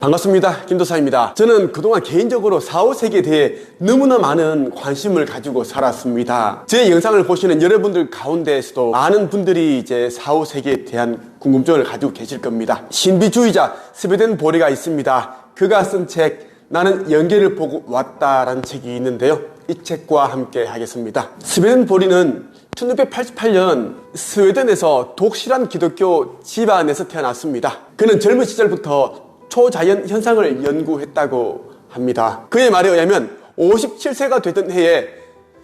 반갑습니다. 김도사입니다. 저는 그동안 개인적으로 4, 5세기에 대해 너무나 많은 관심을 가지고 살았습니다. 제 영상을 보시는 여러분들 가운데에서도 많은 분들이 이제 4, 5세기에 대한 궁금증을 가지고 계실 겁니다. 신비주의자 스웨덴보리가 있습니다. 그가 쓴 책 나는 영계를 보고 왔다라는 책이 있는데요. 이 책과 함께 하겠습니다. 스웨덴보리는 1688년 스웨덴에서 독실한 기독교 집안에서 태어났습니다. 그는 젊은 시절부터 초자연 현상을 연구했다고 합니다. 그의 말에 의하면 57세가 되던 해에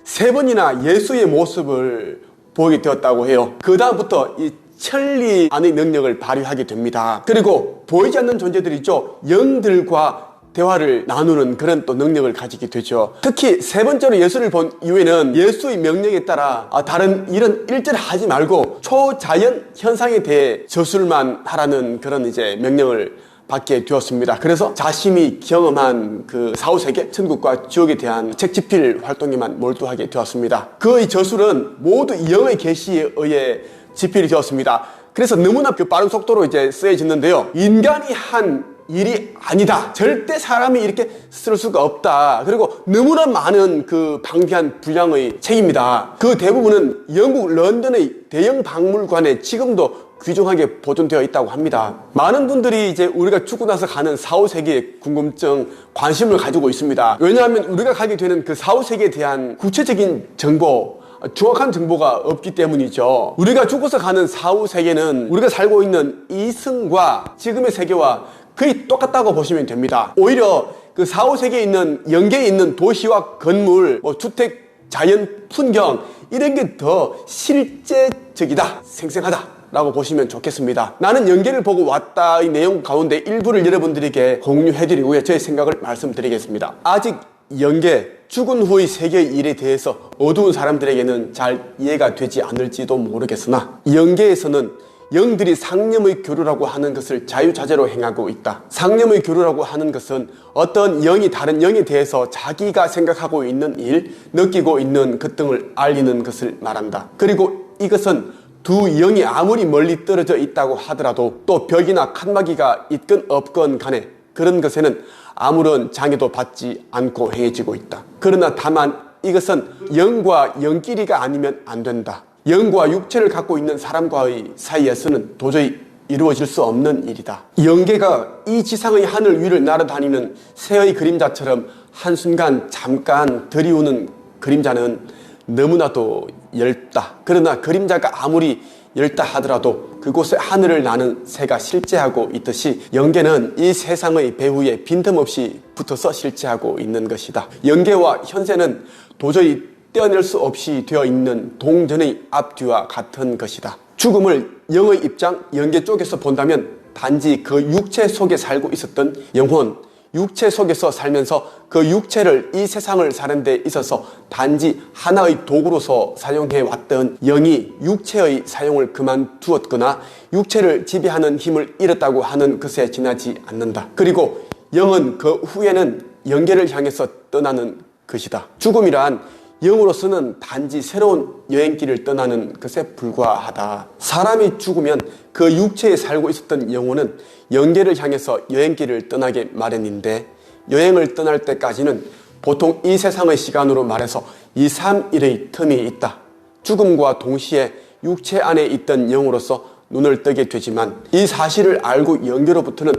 3번이나 예수의 모습을 보게 되었다고 해요. 그 다음부터 이 천리 안의 능력을 발휘하게 됩니다. 그리고 보이지 않는 존재들이죠. 영들과 대화를 나누는 그런 또 능력을 가지게 되죠. 특히 3번째로 예수를 본 이후에는 예수의 명령에 따라 다른 일은 일절 하지 말고 초자연 현상에 대해 저술만 하라는 그런 이제 명령을 받게 되었습니다. 그래서 자신이 경험한 그 4, 5세계 천국과 지옥에 대한 책집필 활동에만 몰두하게 되었습니다. 그의 저술은 모두 영의 계시에 의해 집필이 되었습니다. 그래서 너무나 그 빠른 속도로 이제 쓰여졌는데요. 인간이 한 일이 아니다. 절대 사람이 이렇게 쓸 수가 없다. 그리고 너무나 많은 그 방대한 분량의 책입니다. 그 대부분은 영국 런던의 대형 박물관에 지금도 귀중하게 보존되어 있다고 합니다. 많은 분들이 이제 우리가 죽고 나서 가는 4, 5세기의 궁금증, 관심을 가지고 있습니다. 왜냐하면 우리가 가게 되는 그 4, 5세기에 대한 구체적인 정보, 정확한 정보가 없기 때문이죠. 우리가 죽어서 가는 4, 5세계는 우리가 살고 있는 이승과 지금의 세계와 거의 똑같다고 보시면 됩니다. 오히려 그 4, 5세기에 있는 영계에 있는 도시와 건물, 주택, 자연, 풍경 이런 게 더 실제적이다, 생생하다 라고 보시면 좋겠습니다. 나는 영계를 보고 왔다의 내용 가운데 일부를 여러분들에게 공유해드리고 후에 저의 생각을 말씀드리겠습니다. 아직 영계, 죽은 후의 세계의 일에 대해서 어두운 사람들에게는 잘 이해가 되지 않을지도 모르겠으나 영계에서는 영들이 상념의 교류라고 하는 것을 자유자재로 행하고 있다. 상념의 교류라고 하는 것은 어떤 영이 다른 영에 대해서 자기가 생각하고 있는 일, 느끼고 있는 것 등을 알리는 것을 말한다. 그리고 이것은 두 영이 아무리 멀리 떨어져 있다고 하더라도 또 벽이나 칸막이가 있건 없건 간에 그런 것에는 아무런 장애도 받지 않고 행해지고 있다. 그러나 다만 이것은 영과 영끼리가 아니면 안 된다. 영과 육체를 갖고 있는 사람과의 사이에서는 도저히 이루어질 수 없는 일이다. 영계가 이 지상의 하늘 위를 날아다니는 새의 그림자처럼 한순간 잠깐 들이우는 그림자는 너무나도 엷다. 그러나 그림자가 아무리 엷다 하더라도 그곳에 하늘을 나는 새가 실제하고 있듯이 영계는 이 세상의 배후에 빈틈없이 붙어서 실제하고 있는 것이다. 영계와 현세는 도저히 떼어낼 수 없이 되어 있는 동전의 앞뒤와 같은 것이다. 죽음을 영의 입장, 영계 쪽에서 본다면 단지 그 육체 속에 살고 있었던 영혼, 육체 속에서 살면서 그 육체를 이 세상을 사는 데 있어서 단지 하나의 도구로서 사용해왔던 영이 육체의 사용을 그만두었거나 육체를 지배하는 힘을 잃었다고 하는 것에 지나지 않는다. 그리고 영은 그 후에는 영계를 향해서 떠나는 것이다. 죽음이란 영으로서는 단지 새로운 여행길을 떠나는 것에 불과하다. 사람이 죽으면 그 육체에 살고 있었던 영혼은 영계를 향해서 여행길을 떠나게 마련인데 여행을 떠날 때까지는 보통 이 세상의 시간으로 말해서 2, 3일의 틈이 있다. 죽음과 동시에 육체 안에 있던 영으로서 눈을 뜨게 되지만 이 사실을 알고 영계로부터는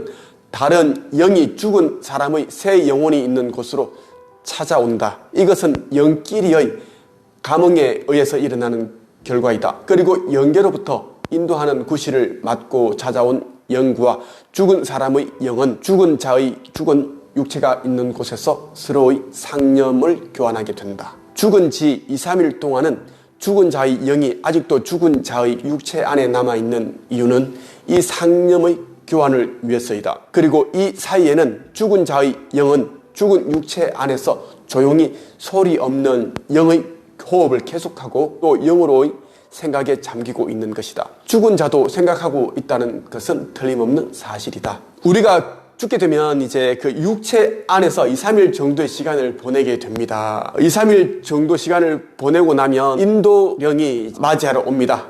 다른 영이 죽은 사람의 새 영혼이 있는 곳으로 찾아온다. 이것은 영끼리의 감흥에 의해서 일어나는 결과이다. 그리고 영계로부터 인도하는 구실을 맞고 찾아온 영구와 죽은 사람의 영은 죽은 자의 죽은 육체가 있는 곳에서 서로의 상념을 교환하게 된다. 죽은 지 2, 3일 동안은 죽은 자의 영이 아직도 죽은 자의 육체 안에 남아있는 이유는 이 상념의 교환을 위해서이다. 그리고 이 사이에는 죽은 자의 영은 죽은 육체 안에서 조용히 소리 없는 영의 호흡을 계속하고 또 영으로의 생각에 잠기고 있는 것이다. 죽은 자도 생각하고 있다는 것은 틀림없는 사실이다. 우리가 죽게 되면 이제 그 육체 안에서 2, 3일 정도의 시간을 보내게 됩니다. 2, 3일 정도 시간을 보내고 나면 인도령이 맞이하러 옵니다.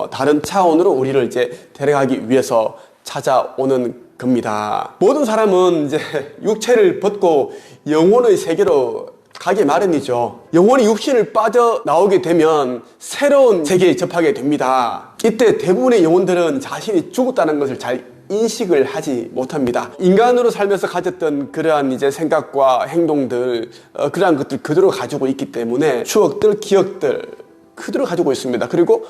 다른 차원으로 우리를 이제 데려가기 위해서 찾아오는 겁니다. 모든 사람은 이제 육체를 벗고 영혼의 세계로 가기 마련이죠. 영혼이 육신을 빠져나오게 되면 새로운 세계에 접하게 됩니다. 이때 대부분의 영혼들은 자신이 죽었다는 것을 잘 인식을 하지 못합니다. 인간으로 살면서 가졌던 그러한 이제 생각과 행동들, 그러한 것들 그대로 가지고 있기 때문에 추억들, 기억들 그대로 가지고 있습니다. 그리고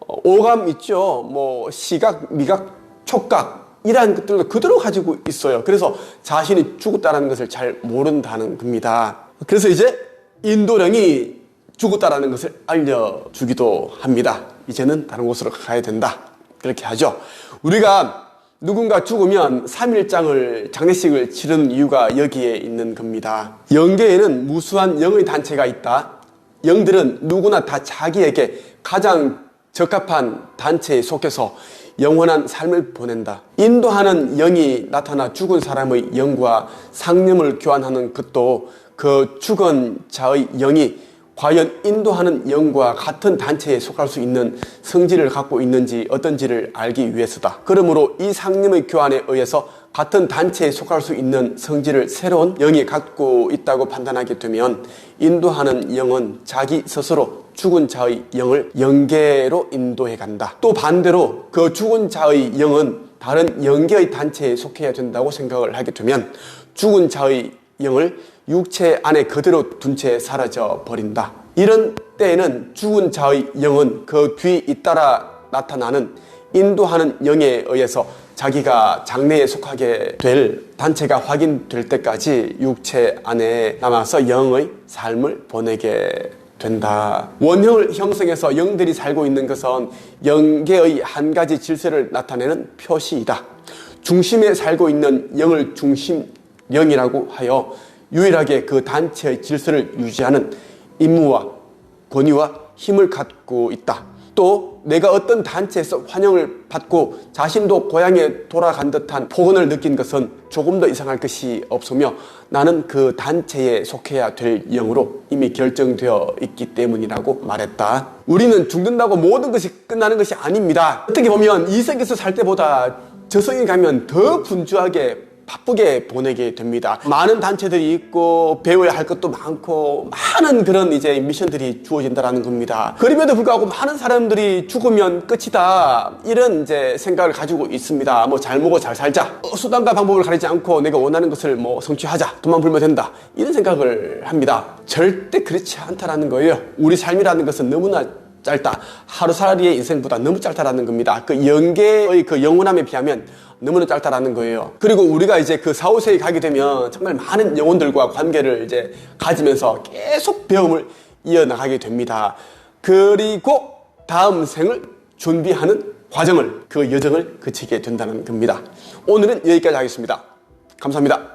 오감 있죠. 시각, 미각, 촉각 이러한 것들도 그대로 가지고 있어요. 그래서 자신이 죽었다는 것을 잘 모른다는 겁니다. 그래서 이제 인도령이 죽었다는 것을 알려주기도 합니다. 이제는 다른 곳으로 가야 된다. 그렇게 하죠. 우리가 누군가 죽으면 3일장을 장례식을 치르는 이유가 여기에 있는 겁니다. 영계에는 무수한 영의 단체가 있다. 영들은 누구나 다 자기에게 가장 적합한 단체에 속해서 영원한 삶을 보낸다. 인도하는 영이 나타나 죽은 사람의 영과 상념을 교환하는 것도 그 죽은 자의 영이 과연 인도하는 영과 같은 단체에 속할 수 있는 성질을 갖고 있는지 어떤지를 알기 위해서다. 그러므로 이 상념의 교환에 의해서 같은 단체에 속할 수 있는 성질을 새로운 영이 갖고 있다고 판단하게 되면 인도하는 영은 자기 스스로 죽은 자의 영을 영계로 인도해 간다. 또 반대로 그 죽은 자의 영은 다른 영계의 단체에 속해야 된다고 생각을 하게 되면 죽은 자의 영을 육체 안에 그대로 둔 채 사라져 버린다. 이런 때에는 죽은 자의 영은 그 뒤 잇따라 나타나는 인도하는 영에 의해서 자기가 장래에 속하게 될 단체가 확인될 때까지 육체 안에 남아서 영의 삶을 보내게 된다. 원형을 형성해서 영들이 살고 있는 것은 영계의 한 가지 질서를 나타내는 표시이다. 중심에 살고 있는 영을 중심영이라고 하여 유일하게 그 단체의 질서를 유지하는 임무와 권위와 힘을 갖고 있다. 또 내가 어떤 단체에서 환영을 받고 자신도 고향에 돌아간 듯한 포근을 느낀 것은 조금 더 이상할 것이 없으며 나는 그 단체에 속해야 될 영으로 이미 결정되어 있기 때문이라고 말했다. 우리는 죽는다고 모든 것이 끝나는 것이 아닙니다. 어떻게 보면 이 세계에서 살 때보다 저 세계 가면 더 분주하게 바쁘게 보내게 됩니다. 많은 단체들이 있고 배워야 할 것도 많고 많은 그런 이제 미션들이 주어진다라는 겁니다. 그럼에도 불구하고 많은 사람들이 죽으면 끝이다 이런 이제 생각을 가지고 있습니다. 잘 먹고 잘 살자, 수단과 방법을 가리지 않고 내가 원하는 것을 성취하자, 돈만 벌면 된다 이런 생각을 합니다. 절대 그렇지 않다라는 거예요. 우리 삶이라는 것은 너무나 짧다. 하루살이의 인생보다 너무 짧다라는 겁니다. 그 영계의 그 영원함에 비하면 너무나 짧다라는 거예요. 그리고 우리가 이제 그 4, 5세에 가게 되면 정말 많은 영혼들과 관계를 이제 가지면서 계속 배움을 이어나가게 됩니다. 그리고 다음 생을 준비하는 과정을, 그 여정을 거치게 된다는 겁니다. 오늘은 여기까지 하겠습니다. 감사합니다.